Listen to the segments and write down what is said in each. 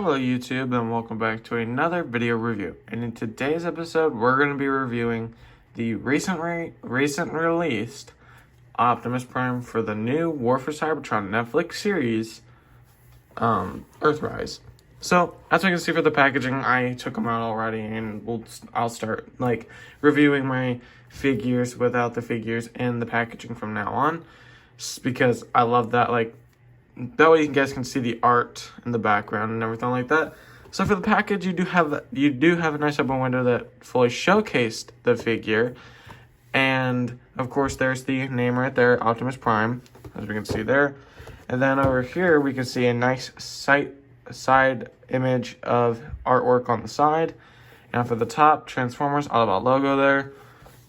Hello YouTube and welcome back to another video review. And in today's episode we're going to be reviewing the recent released Optimus Prime for the new War for Cybertron Netflix series, Earthrise. So as we can see for the packaging, I took them out already, and I'll start reviewing my figures without the figures and the packaging from now on, just because I love that. That way you guys can see the art in the background and everything like that. So for the package, you do have a nice open window that fully showcased the figure, and of course there's the name right there, Optimus Prime, as we can see there. And then over here we can see a nice side image of artwork on the side. And for the top, Transformers Autobot logo there.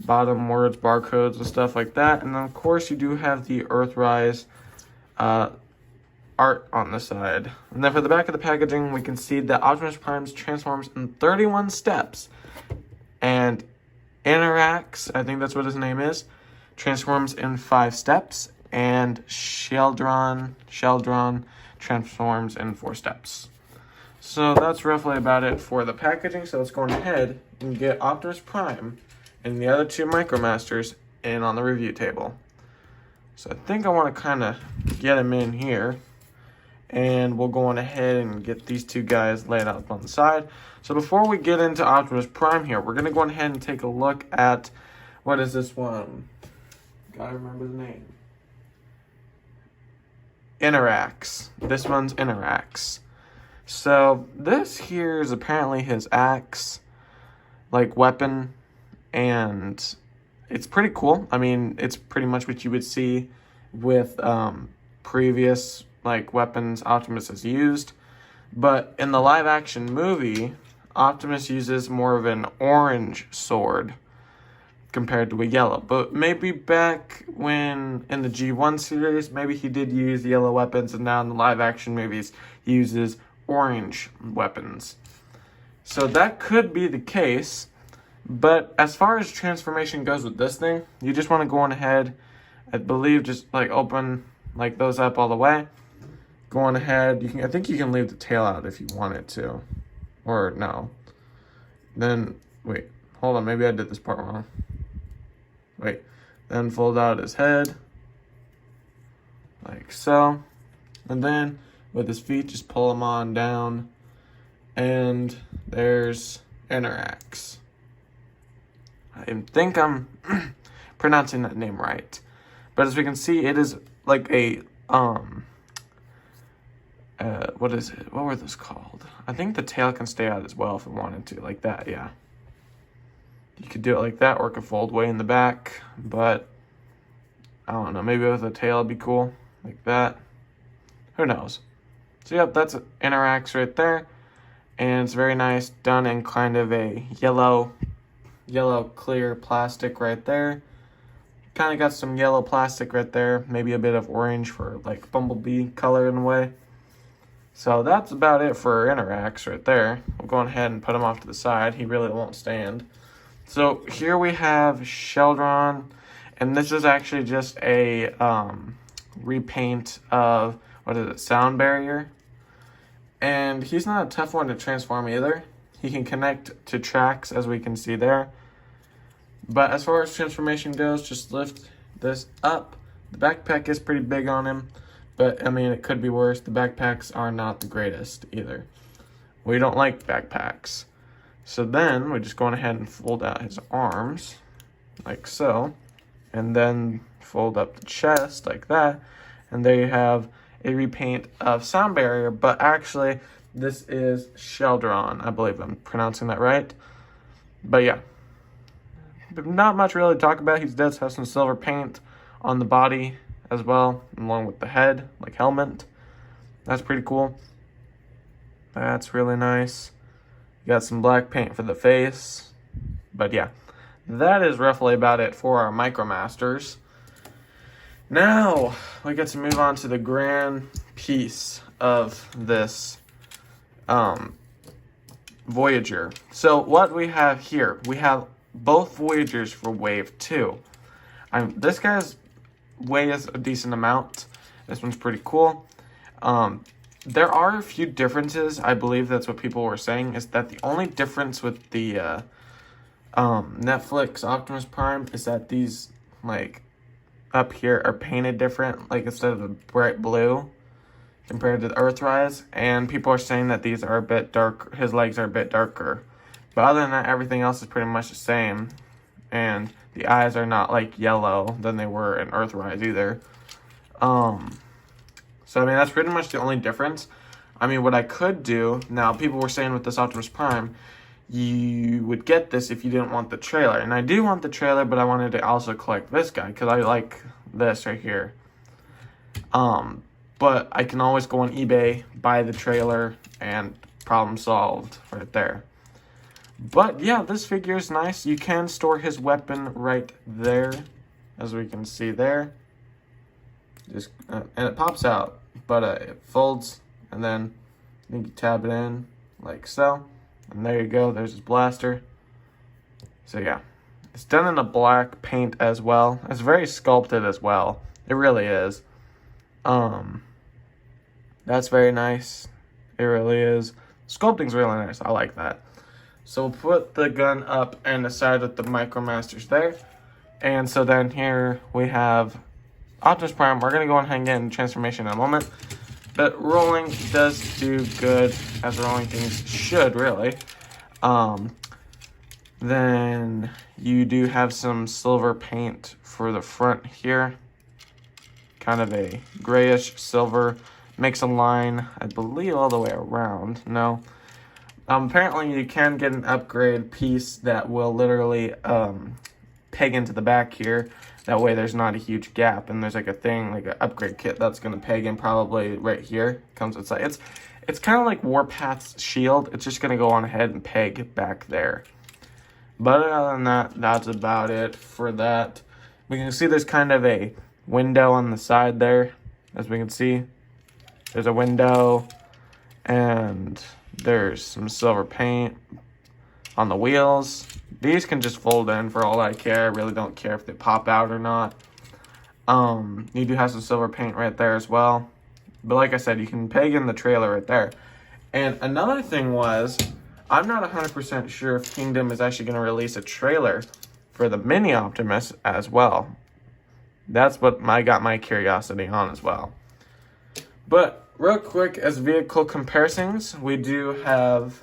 Bottom, words, barcodes, and stuff like that. And then of course you do have the Earthrise art on the side. And then for the back of the packaging, we can see that Optimus Prime transforms in 31 steps, and interacts, I think that's what his name is, transforms in 5 steps, and Sheldron transforms in 4 steps. So that's roughly about it for the packaging. So let's go ahead and get Optimus Prime and the other 2 Micromasters in on the review table. So I think I want to kind of get him in here. And we'll go on ahead and get these 2 guys laid out on the side. So before we get into Optimus Prime here, we're going to go ahead and take a look at, what is this one? Gotta remember the name. Interacts. This one's Interacts. So this here is apparently his axe, weapon, and it's pretty cool. I mean, it's pretty much what you would see with previous weapons Optimus has used. But in the live action movie, Optimus uses more of an orange sword compared to a yellow. But maybe back when in the G1 series, maybe he did use yellow weapons, and now in the live action movies he uses orange weapons. So that could be the case. But as far as transformation goes with this thing, you just want to go on ahead, I believe, just open those up all the way. Go on ahead. I think you can leave the tail out if you wanted to, or no. Then wait, hold on. Maybe I did this part wrong. Wait. Then fold out his head, like so, and then with his feet, just pull them on down, and there's Interacts. I think I'm pronouncing that name right, but as we can see, it is like a what is it? What were those called? I think the tail can stay out as well if it wanted to, like that, yeah. You could do it like that, or it could fold way in the back, but I don't know, maybe with a tail it'd be cool, like that. Who knows? So yep, that's Interacts right there, and it's very nice, done in kind of a yellow clear plastic right there. Kind of got some yellow plastic right there, maybe a bit of orange for Bumblebee color in a way. So that's about it for Interacts right there. We'll go ahead and put him off to the side. He really won't stand. So here we have Sheldron, and this is actually just a repaint of, sound barrier. And he's not a tough one to transform either. He can connect to tracks, as we can see there. But as far as transformation goes, just lift this up. The backpack is pretty big on him, but I mean, it could be worse. The backpacks are not the greatest either. We don't like backpacks. So then we just go on ahead and fold out his arms, like so, and then fold up the chest like that. And there you have a repaint of sound barrier, but actually this is Sheldron. I believe I'm pronouncing that right. But yeah, not much really to talk about. He does have some silver paint on the body as well, along with the head, helmet. That's pretty cool. That's really nice. You got some black paint for the face. But yeah, that is roughly about it for our Micromasters. Now we get to move on to the grand piece of this Voyager. So what we have here, we have both Voyagers for Wave 2. This guy's weighs a decent amount. This one's pretty cool. there are a few differences. I believe that's what people were saying, is that the only difference with the Netflix Optimus Prime is that these, like, up here are painted different, like instead of a bright blue compared to the Earthrise, and people are saying that these are a bit dark, his legs are a bit darker. But other than that, everything else is pretty much the same, and the eyes are not like yellow than they were in Earthrise either. So I mean, that's pretty much the only difference. I mean, what I could do, now people were saying with this Optimus Prime, you would get this if you didn't want the trailer. And I do want the trailer, but I wanted to also collect this guy because I like this right here. But I can always go on eBay, buy the trailer, and problem solved right there. But yeah, this figure is nice. You can store his weapon right there, as we can see there. Just and it pops out, but it folds, and then you can tab it in like so. And there you go, there's his blaster. So yeah, it's done in a black paint as well. It's very sculpted as well. It really is. That's very nice. It really is. Sculpting's really nice. I like that. So we'll put the gun up and aside with the Micromasters there. And so then here we have Optimus Prime. We're going to go ahead and get into transformation in a moment. But rolling does do good, as rolling things should, really. Then you do have some silver paint for the front here. Kind of a grayish silver. Makes a line, I believe, all the way around. No. Apparently you can get an upgrade piece that will literally peg into the back here. That way there's not a huge gap, and there's like a thing, like an upgrade kit that's going to peg in probably right here. Comes inside. It's kind of like Warpath's shield. It's just going to go on ahead and peg back there. But other than that, that's about it for that. We can see there's kind of a window on the side there, as we can see. There's a window, and there's some silver paint on the wheels. These can just fold in for all I care. I really don't care if they pop out or not. You do have some silver paint right there as well. But like I said, you can peg in the trailer right there. And another thing was, I'm not 100% sure if Kingdom is actually going to release a trailer for the Mini Optimus as well. That's what got my curiosity on as well. But real quick, as vehicle comparisons, we do have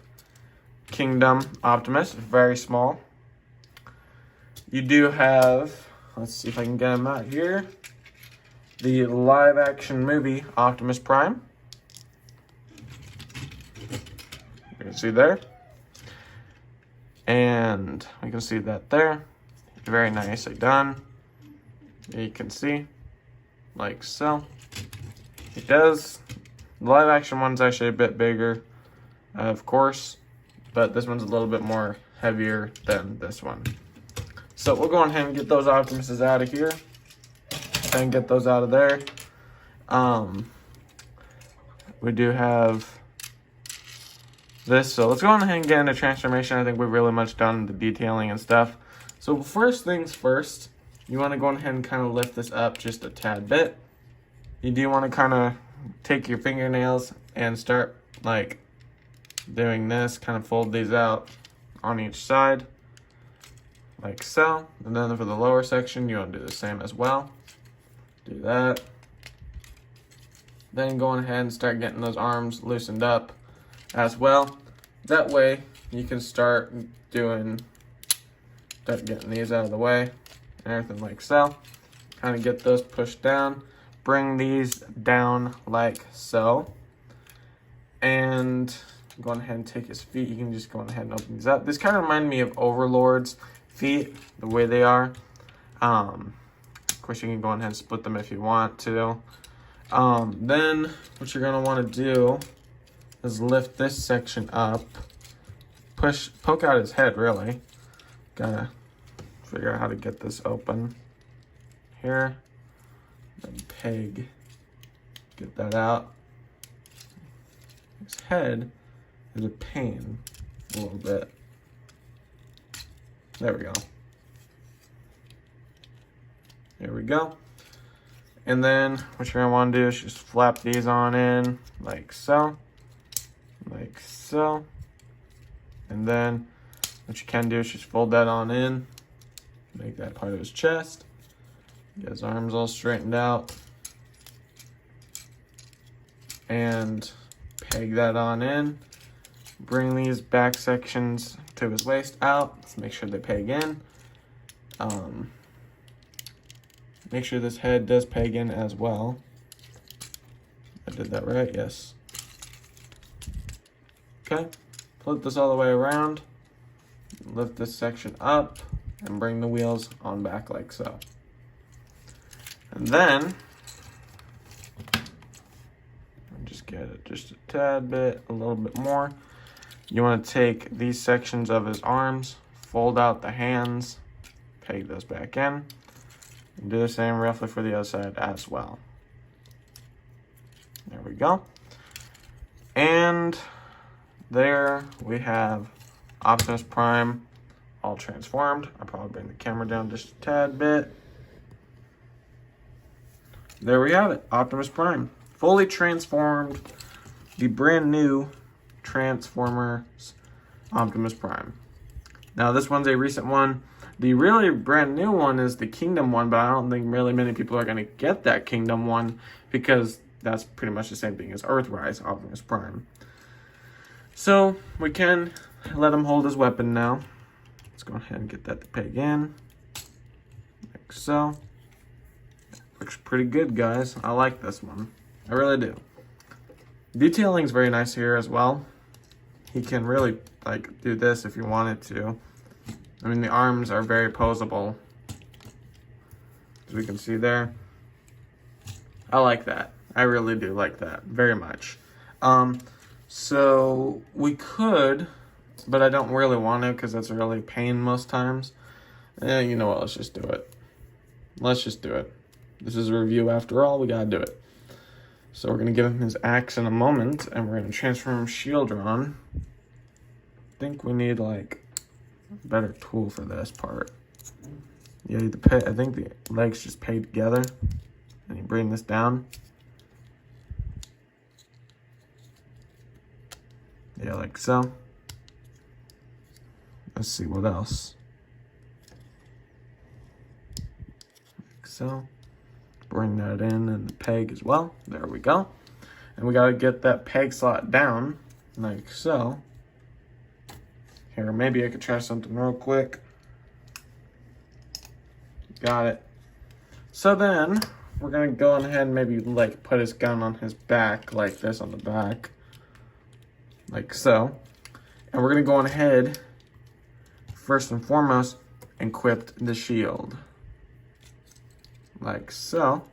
Kingdom Optimus, very small. You do have, let's see if I can get him out here, the live action movie Optimus Prime. You can see there. And we can see that there. Very nicely done. You can see, like so. It does. The live action one's actually a bit bigger, of course, but this one's a little bit more heavier than this one. So we'll go ahead and get those Optimuses out of here and get those out of there. We do have this, so let's go on ahead and get into transformation. I think we've really much done the detailing and stuff. So first things first, you want to go ahead and kind of lift this up just a tad bit. You do want to kind of take your fingernails and start like doing this, kind of fold these out on each side like so. And then for the lower section, you want to do the same as well. Do that. Then go on ahead and start getting those arms loosened up as well. That way you can start getting these out of the way and everything like so. Kind of get those pushed down. Bring these down like so. And go on ahead and take his feet. You can just go on ahead and open these up. This kind of reminds me of Overlord's feet, the way they are. Of course, you can go on ahead and split them if you want to. Then what you're going to want to do is lift this section up. Poke out his head, really. Gotta figure out how to get this open here. Then peg, get that out. His head is a pain a little bit. There we go. There we go. And then what you're gonna want to do is just flap these on in like so. Like so. And then what you can do is just fold that on in. Make that part of his chest. Get his arms all straightened out. And peg that on in. Bring these back sections to his waist out. Let's make sure they peg in. Make sure this head does peg in as well. I did that right, yes. Okay, flip this all the way around. Lift this section up and bring the wheels on back like so. And then, just get it just a tad bit, a little bit more. You want to take these sections of his arms, fold out the hands, peg those back in, and do the same roughly for the other side as well. There we go. And there we have Optimus Prime all transformed. I'll probably bring the camera down just a tad bit. There we have it, Optimus Prime. Fully transformed, the brand new Transformers Optimus Prime. Now this one's a recent one. The really brand new one is the Kingdom one, but I don't think really many people are going to get that Kingdom one because that's pretty much the same thing as Earthrise Optimus Prime. So we can let him hold his weapon now. Let's go ahead and get that to peg in. Like so. Looks pretty good, guys. I like this one. I really do. Detailing is very nice here as well. He can really like do this if you wanted to. I mean, the arms are very posable, as we can see there. I like that. I really do like that very much. So we could, but I don't really want to because that's really pain most times. You know what? Let's just do it. Let's just do it. This is a review after all. We gotta do it. So we're gonna give him his axe in a moment, and we're gonna transform Sheldron. I think we need like a better tool for this part. Yeah, I think the legs just peg together, and you bring this down. Yeah, like so. Let's see what else. Like so. Bring that in and the peg as well. There we go. And we gotta get that peg slot down, like so. Here, maybe I could try something real quick. Got it. So then, we're gonna go on ahead and maybe like put his gun on his back, like this on the back. Like so. And we're gonna go on ahead, first and foremost, and equip the shield. Like so.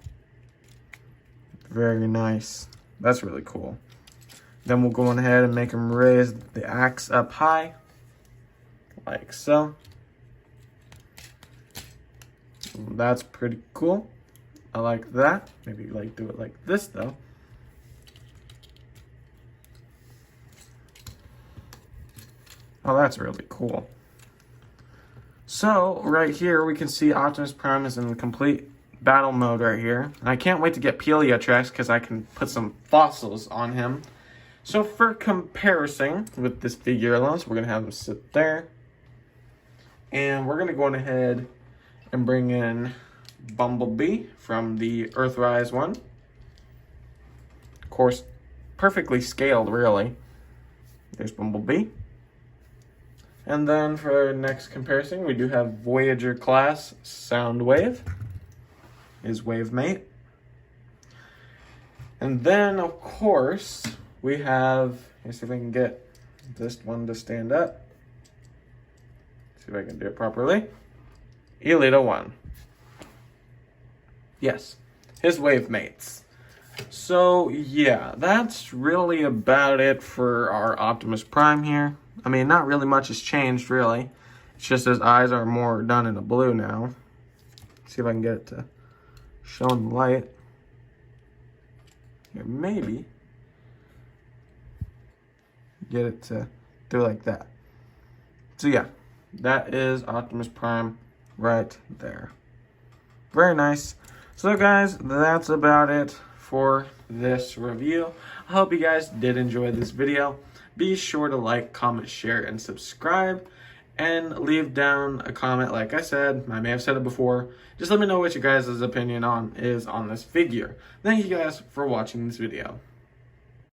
Very nice. That's really cool. Then we'll go on ahead and make him raise the axe up high. Like so. That's pretty cool. I like that. Maybe like do it like this though. Oh, that's really cool. So right here we can see Optimus Prime is in complete battle mode right here. And I can't wait to get Peleotrax because I can put some fossils on him. So for comparison with this figure alone, so we're going to have him sit there. And we're going to go on ahead and bring in Bumblebee from the Earthrise one. Of course, perfectly scaled, really. There's Bumblebee. And then for our next comparison, we do have Voyager class Soundwave, his wave mate. And then, of course, we have, let's see if I can get this one to stand up. See if I can do it properly. Elita 1. Yes, his wave mates. So, yeah, that's really about it for our Optimus Prime here. I mean, not really much has changed, really. It's just his eyes are more done in a blue now. See if I can get it to show in the light. Here, maybe. Get it to do like that. So, yeah, that is Optimus Prime right there. Very nice. So guys, that's about it for this review. I hope you guys did enjoy this video. Be sure to like, comment, share, and subscribe. And leave down a comment. Like I said, I may have said it before. Just let me know what your guys' opinion is on this figure. Thank you guys for watching this video.